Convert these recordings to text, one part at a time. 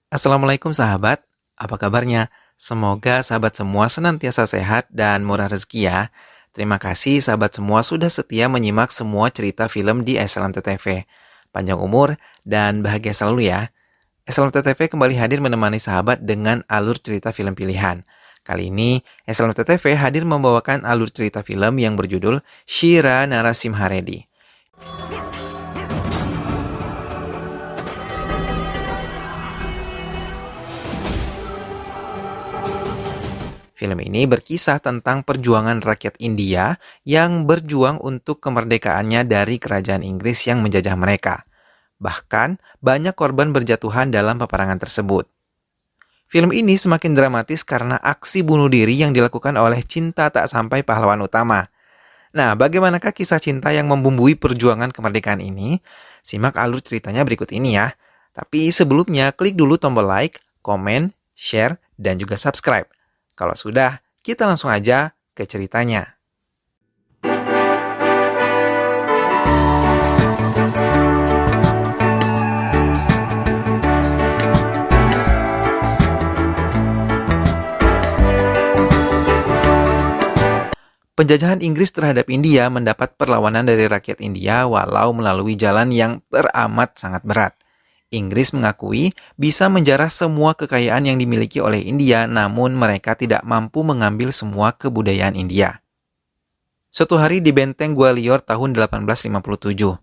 Assalamualaikum sahabat, apa kabarnya? Semoga sahabat semua senantiasa sehat dan murah rezeki ya. Terima kasih sahabat semua sudah setia menyimak semua cerita film di SLMTTV. Panjang umur dan bahagia selalu ya. SLMTTV kembali hadir menemani sahabat dengan alur cerita film pilihan. Kali ini, SLMTTV hadir membawakan alur cerita film yang berjudul Shira Narasimharedi. Film ini berkisah tentang perjuangan rakyat India yang berjuang untuk kemerdekaannya dari kerajaan Inggris yang menjajah mereka. Bahkan, banyak korban berjatuhan dalam peperangan tersebut. Film ini semakin dramatis karena aksi bunuh diri yang dilakukan oleh cinta tak sampai pahlawan utama. Nah, bagaimanakah kisah cinta yang membumbui perjuangan kemerdekaan ini? Simak alur ceritanya berikut ini ya. Tapi sebelumnya, klik dulu tombol like, komen, share, dan juga subscribe. Kalau sudah, kita langsung aja ke ceritanya. Penjajahan Inggris terhadap India mendapat perlawanan dari rakyat India walau melalui jalan yang teramat sangat berat. Inggris mengakui bisa menjarah semua kekayaan yang dimiliki oleh India, namun mereka tidak mampu mengambil semua kebudayaan India. Suatu hari di benteng Gwalior tahun 1857,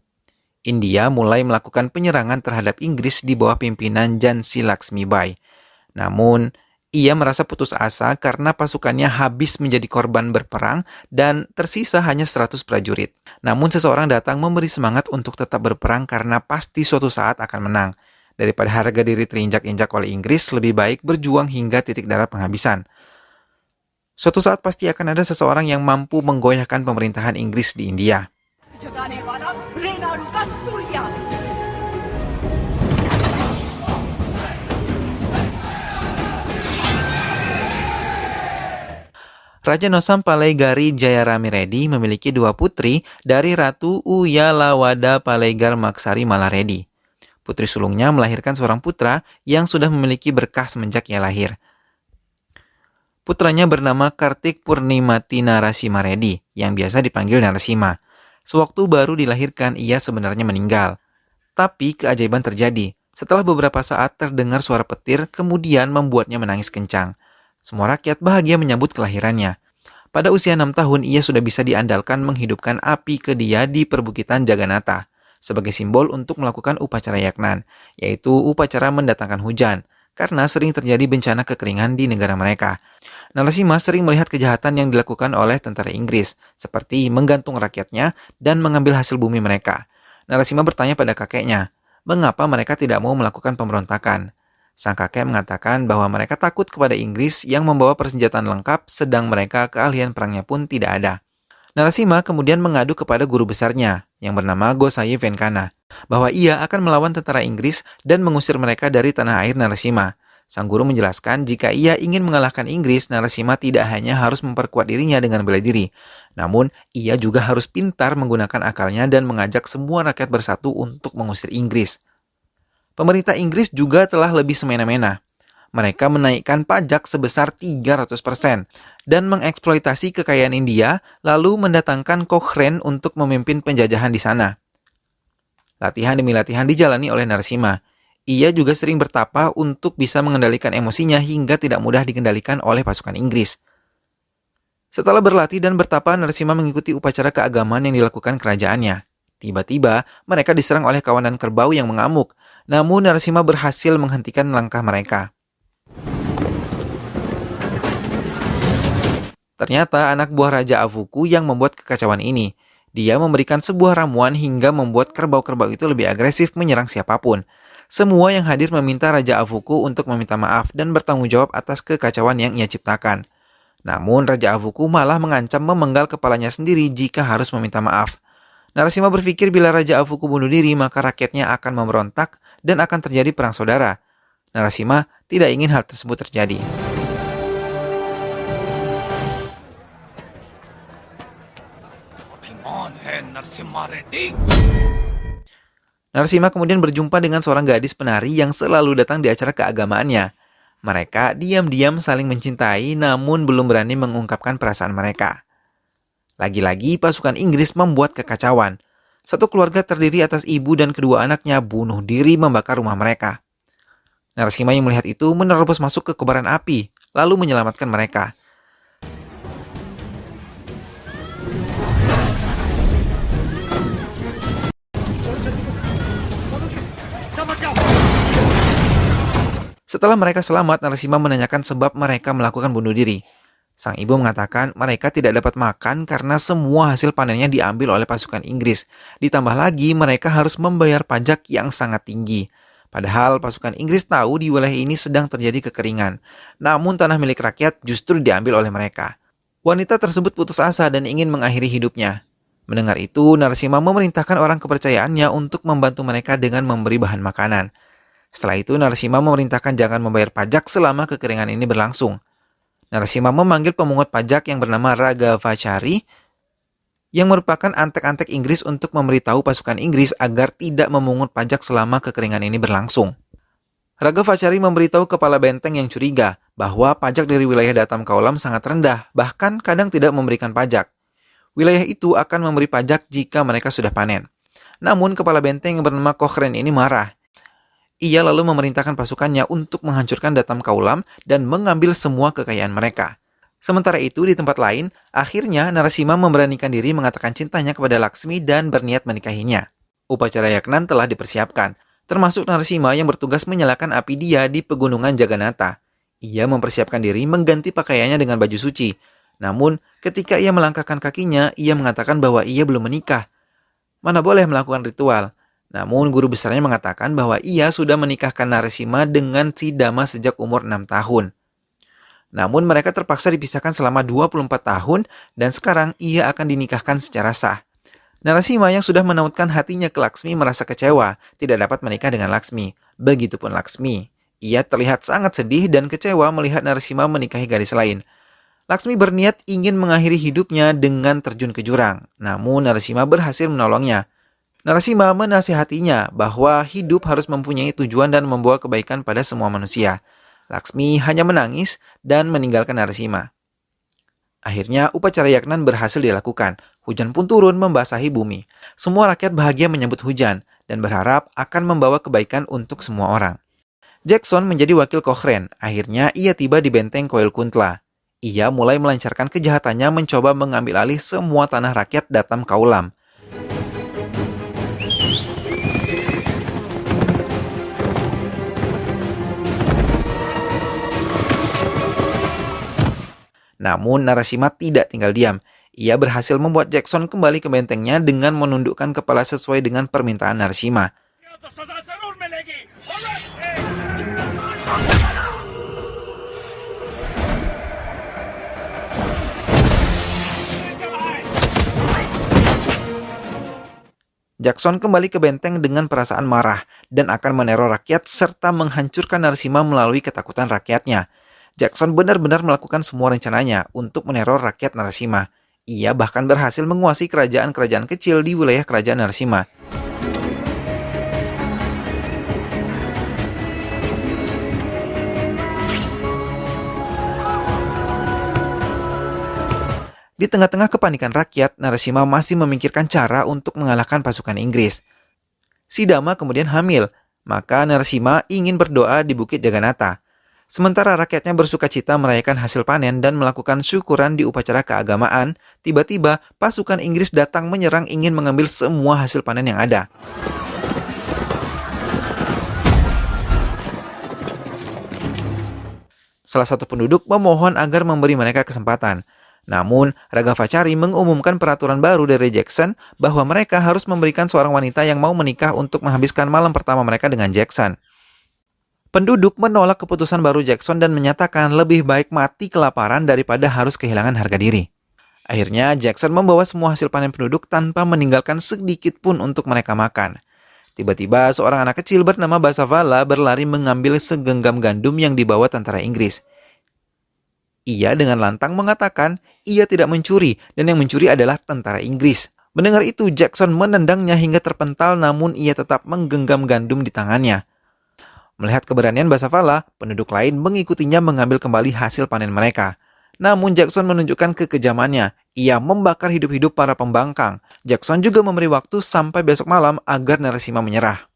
India mulai melakukan penyerangan terhadap Inggris di bawah pimpinan Jhansi Laxmi-Bai. Namun, ia merasa putus asa karena pasukannya habis menjadi korban berperang dan tersisa hanya 100 prajurit. Namun seseorang datang memberi semangat untuk tetap berperang karena pasti suatu saat akan menang. Daripada harga diri terinjak-injak oleh Inggris, lebih baik berjuang hingga titik darah penghabisan. Suatu saat pasti akan ada seseorang yang mampu menggoyahkan pemerintahan Inggris di India. Raja Nosam Paleigari Jayarami Reddy memiliki dua putri dari Ratu Uyalawada Palegar Maksari Malaredi. Putri sulungnya melahirkan seorang putra yang sudah memiliki berkah semenjak ia lahir. Putranya bernama Kartik Purnimati Narasimha Reddy, yang biasa dipanggil Narasimha. Sewaktu baru dilahirkan, ia sebenarnya meninggal. Tapi keajaiban terjadi. Setelah beberapa saat terdengar suara petir, kemudian membuatnya menangis kencang. Semua rakyat bahagia menyambut kelahirannya. Pada usia 6 tahun, ia sudah bisa diandalkan menghidupkan api ke dia di perbukitan Jagannatha sebagai simbol untuk melakukan upacara yaknan, yaitu upacara mendatangkan hujan, karena sering terjadi bencana kekeringan di negara mereka. Narasimha sering melihat kejahatan yang dilakukan oleh tentara Inggris, seperti menggantung rakyatnya dan mengambil hasil bumi mereka. Narasimha bertanya pada kakeknya, mengapa mereka tidak mau melakukan pemberontakan? Sang kakek mengatakan bahwa mereka takut kepada Inggris yang membawa persenjataan lengkap, sedang mereka keahlian perangnya pun tidak ada. Narasimha kemudian mengadu kepada guru besarnya, yang bernama Gosayi Venkana, bahwa ia akan melawan tentara Inggris dan mengusir mereka dari tanah air Narasimha. Sang guru menjelaskan jika ia ingin mengalahkan Inggris, Narasimha tidak hanya harus memperkuat dirinya dengan bela diri, namun ia juga harus pintar menggunakan akalnya dan mengajak semua rakyat bersatu untuk mengusir Inggris. Pemerintah Inggris juga telah lebih semena-mena. Mereka menaikkan pajak sebesar 300% dan mengeksploitasi kekayaan India, lalu mendatangkan Cochrane untuk memimpin penjajahan di sana. Latihan demi latihan dijalani oleh Narasimha. Ia juga sering bertapa untuk bisa mengendalikan emosinya hingga tidak mudah dikendalikan oleh pasukan Inggris. Setelah berlatih dan bertapa, Narasimha mengikuti upacara keagamaan yang dilakukan kerajaannya. Tiba-tiba, mereka diserang oleh kawanan kerbau yang mengamuk. Namun Narasimha berhasil menghentikan langkah mereka. Ternyata anak buah Raja Avuku yang membuat kekacauan ini. Dia memberikan sebuah ramuan hingga membuat kerbau-kerbau itu lebih agresif menyerang siapapun. Semua yang hadir meminta Raja Avuku untuk meminta maaf dan bertanggung jawab atas kekacauan yang ia ciptakan. Namun Raja Avuku malah mengancam memenggal kepalanya sendiri jika harus meminta maaf. Narasimha berpikir bila Raja Avuku bunuh diri, maka rakyatnya akan memberontak dan akan terjadi perang saudara. Narasimha tidak ingin hal tersebut terjadi. Narasimha kemudian berjumpa dengan seorang gadis penari yang selalu datang di acara keagamaannya. Mereka diam-diam saling mencintai namun belum berani mengungkapkan perasaan mereka. Lagi-lagi pasukan Inggris membuat kekacauan. Satu keluarga terdiri atas ibu dan kedua anaknya bunuh diri membakar rumah mereka. Narasimha yang melihat itu menerobos masuk ke kobaran api, lalu menyelamatkan mereka. Setelah mereka selamat, Narasimha menanyakan sebab mereka melakukan bunuh diri. Sang ibu mengatakan mereka tidak dapat makan karena semua hasil panennya diambil oleh pasukan Inggris. Ditambah lagi mereka harus membayar pajak yang sangat tinggi. Padahal pasukan Inggris tahu di wilayah ini sedang terjadi kekeringan. Namun tanah milik rakyat justru diambil oleh mereka. Wanita tersebut putus asa dan ingin mengakhiri hidupnya. Mendengar itu, Narasimha memerintahkan orang kepercayaannya untuk membantu mereka dengan memberi bahan makanan. Setelah itu, Narasimha memerintahkan jangan membayar pajak selama kekeringan ini berlangsung. Narasimha memanggil pemungut pajak yang bernama Raghavachari yang merupakan antek-antek Inggris untuk memberitahu pasukan Inggris agar tidak memungut pajak selama kekeringan ini berlangsung. Raghavachari memberitahu kepala benteng yang curiga bahwa pajak dari wilayah Datam Kaulam sangat rendah, bahkan kadang tidak memberikan pajak. Wilayah itu akan memberi pajak jika mereka sudah panen. Namun kepala benteng yang bernama Cochrane ini marah. Ia lalu memerintahkan pasukannya untuk menghancurkan Datam Kaulam dan mengambil semua kekayaan mereka. Sementara itu, di tempat lain, akhirnya Narasimha memberanikan diri mengatakan cintanya kepada Laksmi dan berniat menikahinya. Upacara Yagnan telah dipersiapkan, termasuk Narasimha yang bertugas menyalakan api dia di pegunungan Jagannatha. Ia mempersiapkan diri mengganti pakaiannya dengan baju suci. Namun, ketika ia melangkahkan kakinya, ia mengatakan bahwa ia belum menikah. Mana boleh melakukan ritual. Namun guru besarnya mengatakan bahwa ia sudah menikahkan Narasimha dengan si Dama sejak umur 6 tahun. Namun mereka terpaksa dipisahkan selama 24 tahun dan sekarang ia akan dinikahkan secara sah. Narasimha yang sudah menautkan hatinya ke Laksmi merasa kecewa, tidak dapat menikah dengan Laksmi. Begitupun Laksmi. Ia terlihat sangat sedih dan kecewa melihat Narasimha menikahi gadis lain. Laksmi berniat ingin mengakhiri hidupnya dengan terjun ke jurang. Namun Narasimha berhasil menolongnya. Narasimha menasihatinya bahwa hidup harus mempunyai tujuan dan membawa kebaikan pada semua manusia. Laksmi hanya menangis dan meninggalkan Narasimha. Akhirnya upacara Yagnan berhasil dilakukan. Hujan pun turun membasahi bumi. Semua rakyat bahagia menyambut hujan dan berharap akan membawa kebaikan untuk semua orang. Jackson menjadi wakil Cochrane. Akhirnya ia tiba di benteng Koil Kuntla. Ia mulai melancarkan kejahatannya mencoba mengambil alih semua tanah rakyat Datam Kaulam. Namun Narasimha tidak tinggal diam. Ia berhasil membuat Jackson kembali ke bentengnya dengan menundukkan kepala sesuai dengan permintaan Narasimha. Jackson kembali ke benteng dengan perasaan marah dan akan meneror rakyat serta menghancurkan Narasimha melalui ketakutan rakyatnya. Jackson benar-benar melakukan semua rencananya untuk meneror rakyat Narasimha. Ia bahkan berhasil menguasai kerajaan-kerajaan kecil di wilayah kerajaan Narasimha. Di tengah-tengah kepanikan rakyat, Narasimha masih memikirkan cara untuk mengalahkan pasukan Inggris. Si Dama kemudian hamil, maka Narasimha ingin berdoa di Bukit Jagannatha. Sementara rakyatnya bersuka cita merayakan hasil panen dan melakukan syukuran di upacara keagamaan, tiba-tiba pasukan Inggris datang menyerang ingin mengambil semua hasil panen yang ada. Salah satu penduduk memohon agar memberi mereka kesempatan. Namun, Raghavachari mengumumkan peraturan baru dari Jackson bahwa mereka harus memberikan seorang wanita yang mau menikah untuk menghabiskan malam pertama mereka dengan Jackson. Penduduk menolak keputusan baru Jackson dan menyatakan lebih baik mati kelaparan daripada harus kehilangan harga diri. Akhirnya, Jackson membawa semua hasil panen penduduk tanpa meninggalkan sedikit pun untuk mereka makan. Tiba-tiba, seorang anak kecil bernama Basavala berlari mengambil segenggam gandum yang dibawa tentara Inggris. Ia dengan lantang mengatakan ia tidak mencuri dan yang mencuri adalah tentara Inggris. Mendengar itu, Jackson menendangnya hingga terpental, namun ia tetap menggenggam gandum di tangannya. Melihat keberanian Basafala, penduduk lain mengikutinya mengambil kembali hasil panen mereka. Namun Jackson menunjukkan kekejamannya. Ia membakar hidup-hidup para pembangkang. Jackson juga memberi waktu sampai besok malam agar Narasimha menyerah.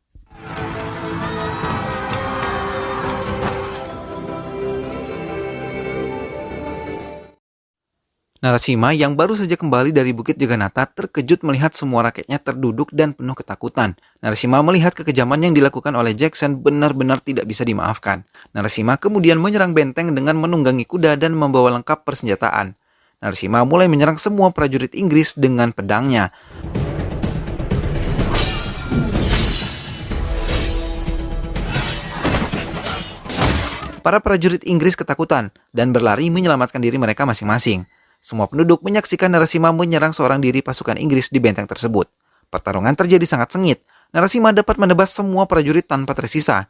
Narasimha yang baru saja kembali dari Bukit Jagannatha terkejut melihat semua rakyatnya terduduk dan penuh ketakutan. Narasimha melihat kekejaman yang dilakukan oleh Jackson benar-benar tidak bisa dimaafkan. Narasimha kemudian menyerang benteng dengan menunggangi kuda dan membawa lengkap persenjataan. Narasimha mulai menyerang semua prajurit Inggris dengan pedangnya. Para prajurit Inggris ketakutan dan berlari menyelamatkan diri mereka masing-masing. Semua penduduk menyaksikan Narasimha menyerang seorang diri pasukan Inggris di benteng tersebut. Pertarungan terjadi sangat sengit. Narasimha dapat menebas semua prajurit tanpa tersisa.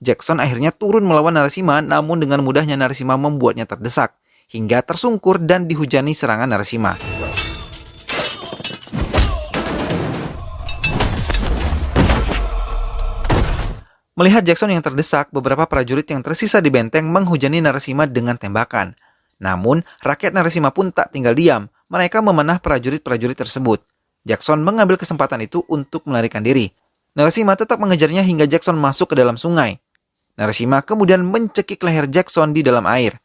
Jackson akhirnya turun melawan Narasimha, namun dengan mudahnya Narasimha membuatnya terdesak, hingga tersungkur dan dihujani serangan Narasimha. Melihat Jackson yang terdesak, beberapa prajurit yang tersisa di benteng menghujani Narasimha dengan tembakan. Namun, rakyat Narasimha pun tak tinggal diam. Mereka memanah prajurit-prajurit tersebut. Jackson mengambil kesempatan itu untuk melarikan diri. Narasimha tetap mengejarnya hingga Jackson masuk ke dalam sungai. Narasimha kemudian mencekik leher Jackson di dalam air.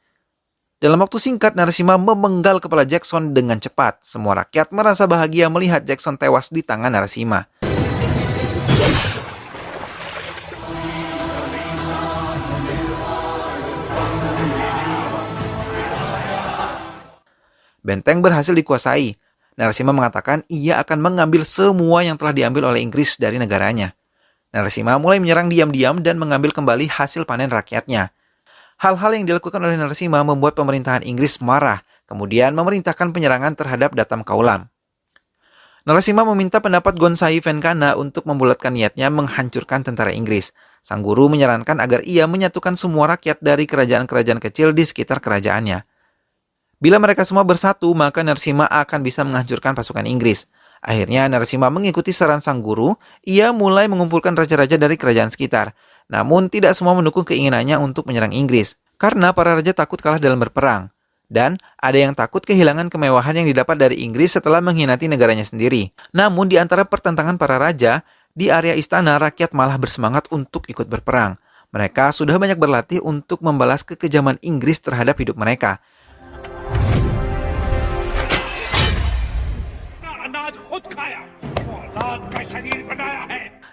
Dalam waktu singkat, Narasimha memenggal kepala Jackson dengan cepat. Semua rakyat merasa bahagia melihat Jackson tewas di tangan Narasimha. Benteng berhasil dikuasai. Narasimha mengatakan ia akan mengambil semua yang telah diambil oleh Inggris dari negaranya. Narasimha mulai menyerang diam-diam dan mengambil kembali hasil panen rakyatnya. Hal-hal yang dilakukan oleh Narasimha membuat pemerintahan Inggris marah, kemudian memerintahkan penyerangan terhadap Datam Kaulam. Narasimha meminta pendapat Gonsai Venkana untuk membulatkan niatnya menghancurkan tentara Inggris. Sang guru menyarankan agar ia menyatukan semua rakyat dari kerajaan-kerajaan kecil di sekitar kerajaannya. Bila mereka semua bersatu, maka Narasimha akan bisa menghancurkan pasukan Inggris. Akhirnya Narasimha mengikuti saran sang guru, ia mulai mengumpulkan raja-raja dari kerajaan sekitar. Namun tidak semua mendukung keinginannya untuk menyerang Inggris, karena para raja takut kalah dalam berperang. Dan ada yang takut kehilangan kemewahan yang didapat dari Inggris setelah mengkhianati negaranya sendiri. Namun di antara pertentangan para raja, di area istana rakyat malah bersemangat untuk ikut berperang. Mereka sudah banyak berlatih untuk membalas kekejaman Inggris terhadap hidup mereka.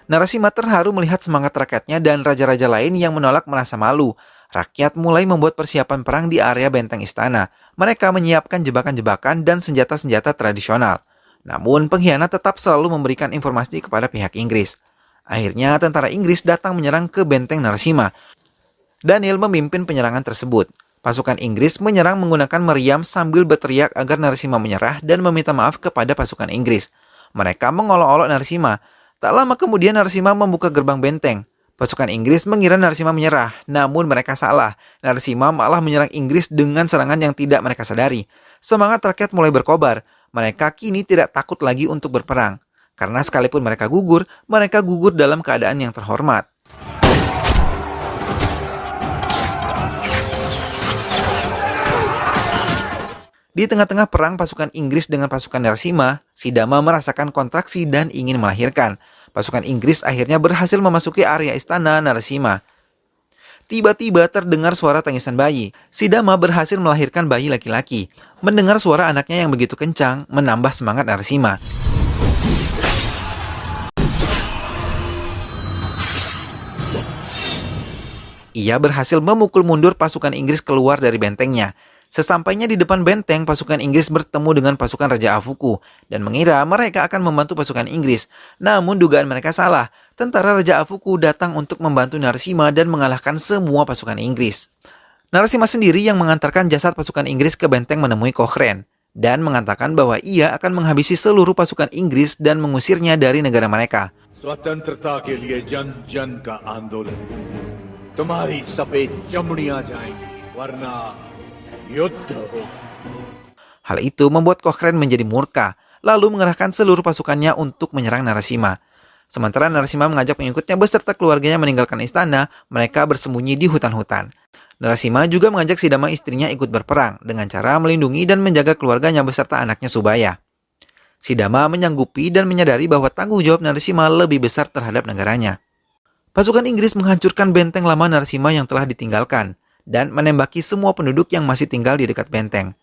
Narasimha terharu melihat semangat rakyatnya dan raja-raja lain yang menolak merasa malu. Rakyat mulai membuat persiapan perang di area benteng istana. Mereka menyiapkan jebakan-jebakan dan senjata-senjata tradisional. Namun pengkhianat tetap selalu memberikan informasi kepada pihak Inggris. Akhirnya tentara Inggris datang menyerang ke benteng Narasimha. Daniel memimpin penyerangan tersebut. Pasukan Inggris menyerang menggunakan meriam sambil berteriak agar Narasimha menyerah dan meminta maaf kepada pasukan Inggris. Mereka mengolok-olok Narasimha. Tak lama kemudian Narasimha membuka gerbang benteng. Pasukan Inggris mengira Narasimha menyerah, namun mereka salah. Narasimha malah menyerang Inggris dengan serangan yang tidak mereka sadari. Semangat rakyat mulai berkobar. Mereka kini tidak takut lagi untuk berperang. Karena sekalipun mereka gugur dalam keadaan yang terhormat. Di tengah-tengah perang pasukan Inggris dengan pasukan Narasimha, Sidama merasakan kontraksi dan ingin melahirkan. Pasukan Inggris akhirnya berhasil memasuki area istana Narasimha. Tiba-tiba terdengar suara tangisan bayi. Sidama berhasil melahirkan bayi laki-laki. Mendengar suara anaknya yang begitu kencang, menambah semangat Narasimha. Ia berhasil memukul mundur pasukan Inggris keluar dari bentengnya. Sesampainya di depan benteng, pasukan Inggris bertemu dengan pasukan Raja Afuku dan mengira mereka akan membantu pasukan Inggris. Namun dugaan mereka salah. Tentara Raja Afuku datang untuk membantu Narasimha dan mengalahkan semua pasukan Inggris. Narasimha sendiri yang mengantarkan jasad pasukan Inggris ke benteng menemui Cochrane. dan mengatakan bahwa ia akan menghabisi seluruh pasukan Inggris dan mengusirnya dari negara mereka. स्वतंत्रता के लिए जन जन का आंदोलन तुम्हारी सफेद चमड़ियां जाएंगी वरना युद्ध हो. Hal itu membuat Cochrane menjadi murka, lalu mengerahkan seluruh pasukannya untuk menyerang Narasimha. Sementara Narasimha mengajak pengikutnya beserta keluarganya meninggalkan istana, mereka bersembunyi di hutan-hutan. Narasimha juga mengajak Sidama istrinya ikut berperang dengan cara melindungi dan menjaga keluarganya beserta anaknya Subaya. Sidama menyanggupi dan menyadari bahwa tanggung jawab Narasimha lebih besar terhadap negaranya. Pasukan Inggris menghancurkan benteng lama Narasimha yang telah ditinggalkan dan menembaki semua penduduk yang masih tinggal di dekat benteng.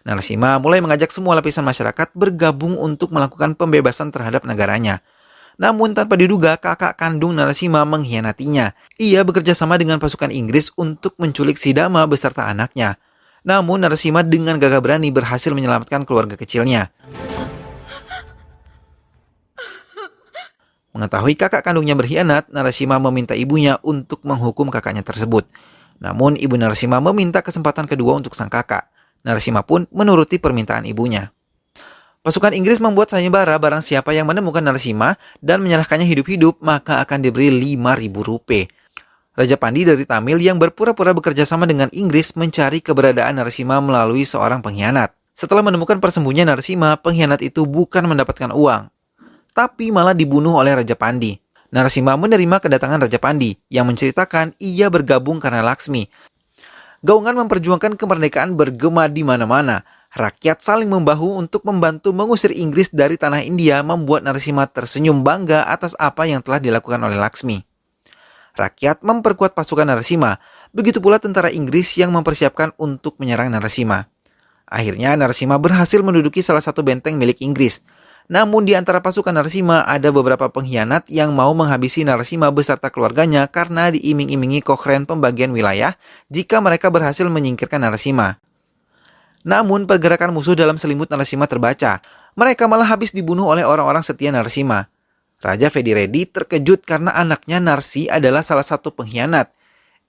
Narasimha mulai mengajak semua lapisan masyarakat bergabung untuk melakukan pembebasan terhadap negaranya. Namun tanpa diduga, kakak kandung Narasimha mengkhianatinya. Ia bekerja sama dengan pasukan Inggris untuk menculik Sidama beserta anaknya. Namun Narasimha dengan gagah berani berhasil menyelamatkan keluarga kecilnya. Mengetahui kakak kandungnya berkhianat, Narasimha meminta ibunya untuk menghukum kakaknya tersebut. Namun ibu Narasimha meminta kesempatan kedua untuk sang kakak. Narasimha pun menuruti permintaan ibunya. Pasukan Inggris membuat sayembara barang siapa yang menemukan Narasimha dan menyerahkannya hidup-hidup maka akan diberi 5.000 rupiah. Raja Pandi dari Tamil yang berpura-pura bekerja sama dengan Inggris mencari keberadaan Narasimha melalui seorang pengkhianat. Setelah menemukan persembunyian Narasimha, pengkhianat itu bukan mendapatkan uang, tapi malah dibunuh oleh Raja Pandi. Narasimha menerima kedatangan Raja Pandi yang menceritakan ia bergabung karena Laksmi. Gaungan memperjuangkan kemerdekaan bergema di mana-mana. Rakyat saling membahu untuk membantu mengusir Inggris dari tanah India membuat Narasimha tersenyum bangga atas apa yang telah dilakukan oleh Laksmi. Rakyat memperkuat pasukan Narasimha, begitu pula tentara Inggris yang mempersiapkan untuk menyerang Narasimha. Akhirnya Narasimha berhasil menduduki salah satu benteng milik Inggris. Namun di antara pasukan Narasimha ada beberapa pengkhianat yang mau menghabisi Narasimha beserta keluarganya karena diiming-imingi Cochrane pembagian wilayah jika mereka berhasil menyingkirkan Narasimha. Namun pergerakan musuh dalam selimut Narasimha terbaca. Mereka malah habis dibunuh oleh orang-orang setia Narasimha. Raja Vedireddy terkejut karena anaknya Narsi adalah salah satu pengkhianat.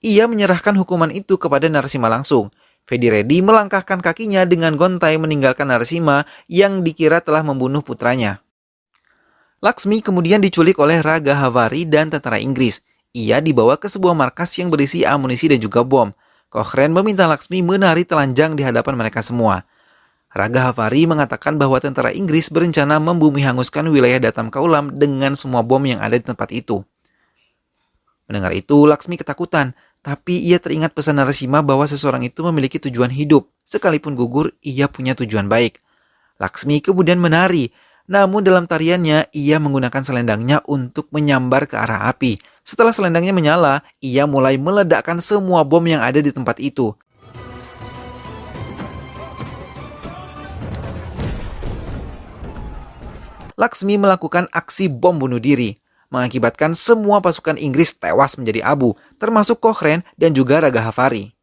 Ia menyerahkan hukuman itu kepada Narasimha langsung. Vedireddy melangkahkan kakinya dengan gontai meninggalkan Narasimha yang dikira telah membunuh putranya. Laksmi kemudian diculik oleh Raga Havari dan tentara Inggris. Ia dibawa ke sebuah markas yang berisi amunisi dan juga bom. Cochrane meminta Laksmi menari telanjang di hadapan mereka semua. Raga Havari mengatakan bahwa tentara Inggris berencana membumi hanguskan wilayah Datam Kaulam dengan semua bom yang ada di tempat itu. Mendengar itu, Laksmi ketakutan. Tapi ia teringat pesan Narasimha bahwa seseorang itu memiliki tujuan hidup. Sekalipun gugur, ia punya tujuan baik. Laksmi kemudian menari. Namun dalam tariannya, ia menggunakan selendangnya untuk menyambar ke arah api. Setelah selendangnya menyala, ia mulai meledakkan semua bom yang ada di tempat itu. Laksmi melakukan aksi bom bunuh diri, mengakibatkan semua pasukan Inggris tewas menjadi abu, termasuk Cochrane dan juga Raga Havari.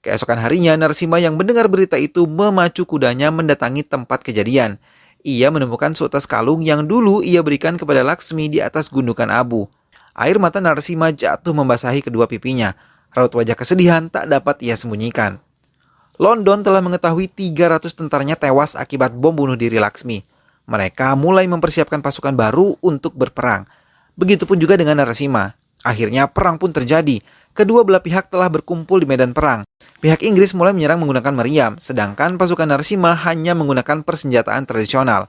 Keesokan harinya, Narasimha yang mendengar berita itu memacu kudanya mendatangi tempat kejadian. Ia menemukan seutas kalung yang dulu ia berikan kepada Laksmi di atas gundukan abu. Air mata Narasimha jatuh membasahi kedua pipinya. Raut wajah kesedihan tak dapat ia sembunyikan. London telah mengetahui 300 tentaranya tewas akibat bom bunuh diri Laksmi. Mereka mulai mempersiapkan pasukan baru untuk berperang. Begitupun juga dengan Narasimha. Akhirnya perang pun terjadi. Kedua belah pihak telah berkumpul di medan perang. Pihak Inggris mulai menyerang menggunakan meriam, sedangkan pasukan Narasimha hanya menggunakan persenjataan tradisional.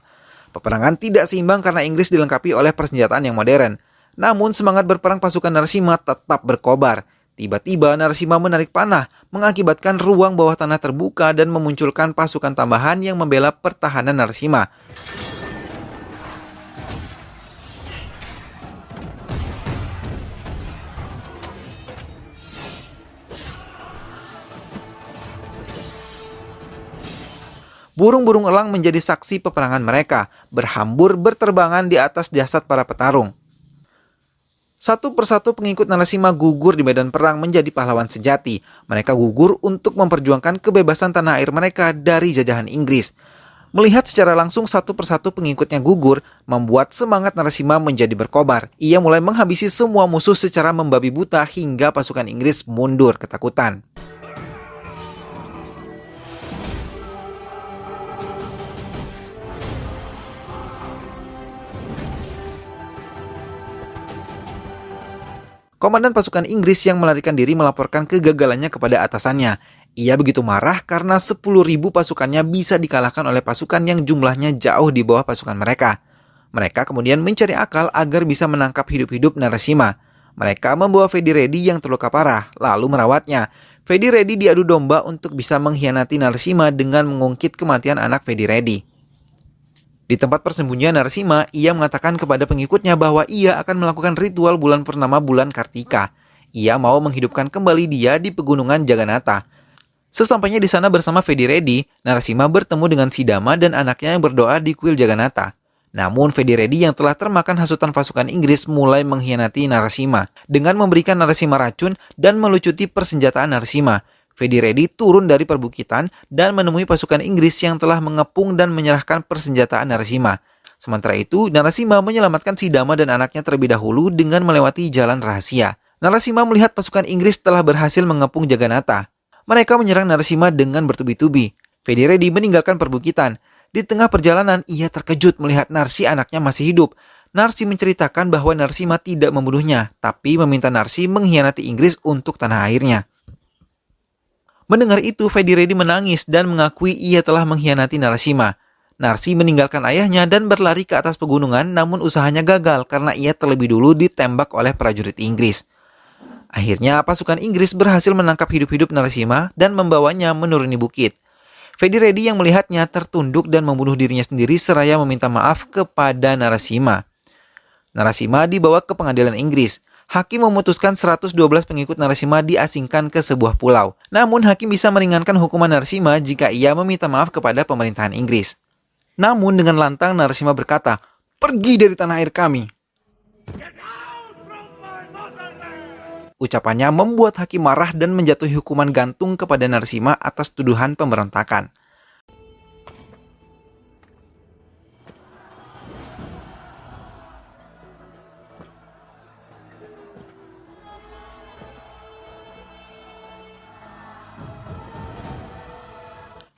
Peperangan tidak seimbang karena Inggris dilengkapi oleh persenjataan yang modern. Namun semangat berperang pasukan Narasimha tetap berkobar. Tiba-tiba Narasimha menarik panah, mengakibatkan ruang bawah tanah terbuka dan memunculkan pasukan tambahan yang membela pertahanan Narasimha. Burung-burung elang menjadi saksi peperangan mereka, berhambur berterbangan di atas jasad para petarung. Satu persatu pengikut Narasimha gugur di medan perang menjadi pahlawan sejati. Mereka gugur untuk memperjuangkan kebebasan tanah air mereka dari jajahan Inggris. Melihat secara langsung satu persatu pengikutnya gugur, membuat semangat Narasimha menjadi berkobar. Ia mulai menghabisi semua musuh secara membabi buta hingga pasukan Inggris mundur ketakutan. Komandan pasukan Inggris yang melarikan diri melaporkan kegagalannya kepada atasannya. Ia begitu marah karena 10.000 pasukannya bisa dikalahkan oleh pasukan yang jumlahnya jauh di bawah pasukan mereka. Mereka kemudian mencari akal agar bisa menangkap hidup-hidup Narasimha. Mereka membawa Vedi Reddy yang terluka parah, lalu merawatnya. Vedi Reddy diadu domba untuk bisa mengkhianati Narasimha dengan mengungkit kematian anak Vedi Reddy. Di tempat persembunyian Narasimha, ia mengatakan kepada pengikutnya bahwa ia akan melakukan ritual bulan purnama bulan Kartika. Ia mau menghidupkan kembali dia di pegunungan Jagannatha. Sesampainya di sana bersama Vedi Reddy, Narasimha bertemu dengan Sidama dan anaknya yang berdoa di kuil Jagannatha. Namun Vedi Reddy yang telah termakan hasutan pasukan Inggris mulai mengkhianati Narasimha dengan memberikan Narasimha racun dan melucuti persenjataan Narasimha. Vedi Reddy turun dari perbukitan dan menemui pasukan Inggris yang telah mengepung dan menyerahkan persenjataan Narasimha. Sementara itu, Narasimha menyelamatkan Sidama dan anaknya terlebih dahulu dengan melewati jalan rahasia. Narasimha melihat pasukan Inggris telah berhasil mengepung Jagannatha. Mereka menyerang Narasimha dengan bertubi-tubi. Vedi Reddy meninggalkan perbukitan. Di tengah perjalanan, ia terkejut melihat Narsi anaknya masih hidup. Narsi menceritakan bahwa Narasimha tidak membunuhnya, tapi meminta Narsi mengkhianati Inggris untuk tanah airnya. Mendengar itu, Vedi Reddy menangis dan mengakui ia telah mengkhianati Narasimha. Narsi meninggalkan ayahnya dan berlari ke atas pegunungan, namun usahanya gagal karena ia terlebih dulu ditembak oleh prajurit Inggris. Akhirnya, pasukan Inggris berhasil menangkap hidup-hidup Narasimha dan membawanya menuruni bukit. Vedi Reddy yang melihatnya tertunduk dan membunuh dirinya sendiri seraya meminta maaf kepada Narasimha. Narasimha dibawa ke pengadilan Inggris. Hakim memutuskan 112 pengikut Narasimha diasingkan ke sebuah pulau. Namun hakim bisa meringankan hukuman Narasimha jika ia meminta maaf kepada pemerintahan Inggris. Namun dengan lantang Narasimha berkata, "Pergi dari tanah air kami." Ucapannya membuat hakim marah dan menjatuhi hukuman gantung kepada Narasimha atas tuduhan pemberontakan.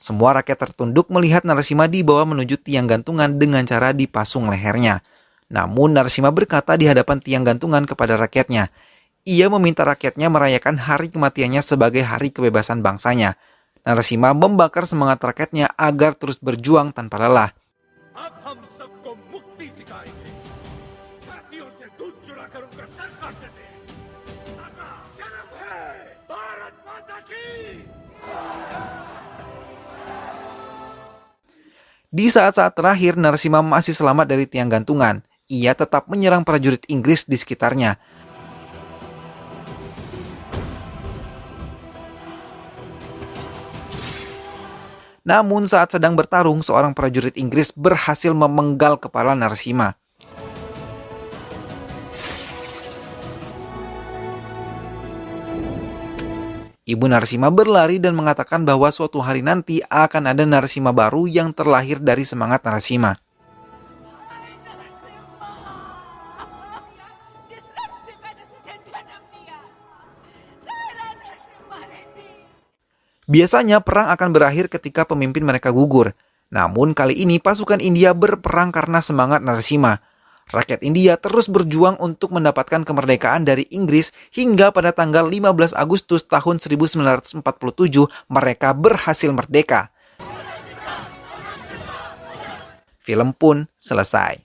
Semua rakyat tertunduk melihat Narasimha dibawa menuju tiang gantungan dengan cara dipasung lehernya. Namun Narasimha berkata di hadapan tiang gantungan kepada rakyatnya. Ia meminta rakyatnya merayakan hari kematiannya sebagai hari kebebasan bangsanya. Narasimha membakar semangat rakyatnya agar terus berjuang tanpa lelah. Di saat-saat terakhir, Narasimha masih selamat dari tiang gantungan. Ia tetap menyerang prajurit Inggris di sekitarnya. Namun saat sedang bertarung, seorang prajurit Inggris berhasil memenggal kepala Narasimha. Ibu Narasimha berlari dan mengatakan bahwa suatu hari nanti akan ada Narasimha baru yang terlahir dari semangat Narasimha. Biasanya perang akan berakhir ketika pemimpin mereka gugur. Namun kali ini pasukan India berperang karena semangat Narasimha. Rakyat India terus berjuang untuk mendapatkan kemerdekaan dari Inggris hingga pada tanggal 15 Agustus tahun 1947 mereka berhasil merdeka. Film pun selesai.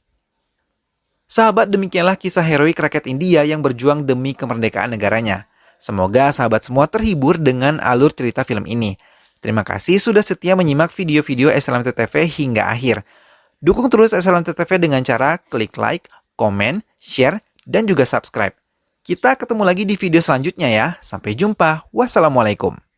Sahabat, demikianlah kisah heroik rakyat India yang berjuang demi kemerdekaan negaranya. Semoga sahabat semua terhibur dengan alur cerita film ini. Terima kasih sudah setia menyimak video-video SLMT-TV hingga akhir. Dukung terus SLMT-TV dengan cara klik like, komen, share, dan juga subscribe. Kita ketemu lagi di video selanjutnya ya. Sampai jumpa. Wassalamualaikum.